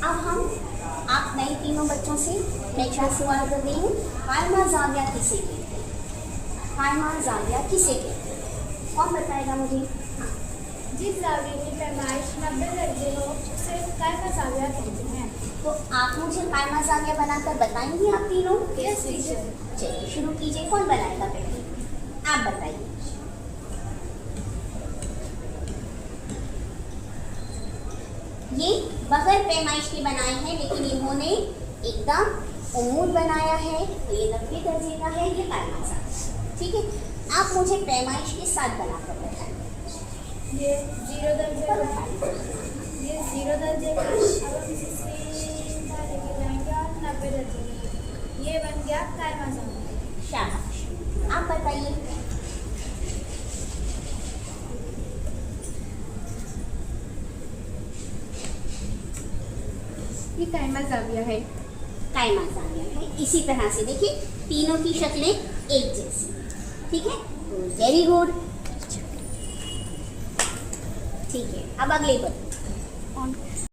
अब हम आप नए तीनों बच्चों से मैं क्या सवाल कर रही हूँ, कायमा जाविया किसे कहते हैं? कायमा जाविया किसे कहते हैं? कौन बताएगा मुझे? जिस जाविये की पैमाइश 90 दर्जे हो उसे कायमा जाविया कहते हैं। तो आप मुझे कायमा जाविया बनाकर बताएंगे आप तीनों? Yes teacher. चलिए शुरू कीजिए, कौन बनाएगा पहले? आप बताइए। ये बगैर पैमाइश के बनाए हैं, लेकिन इन्होंने एकदम उमूद बनाया है, तो ये 90 दर्जे का है, ये कायमा जाविया। ठीक है, आप मुझे पैमाइश के साथ बनाकर बताएं। ये 0 दर्जे का, ये 0 दर्जे का, अब हम इसे सीधा लेके जाएंगे और 90 दर्जे का, ये बन गया कायमा जाविया। शाबाश, आप बताइए। ये कायमा जाविया है। कायमा जाविया है। इसी तरह से देखिए तीनों की शक्लें एक जैसी, ठीक है, वेरी गुड। ठीक है, अब अगले पर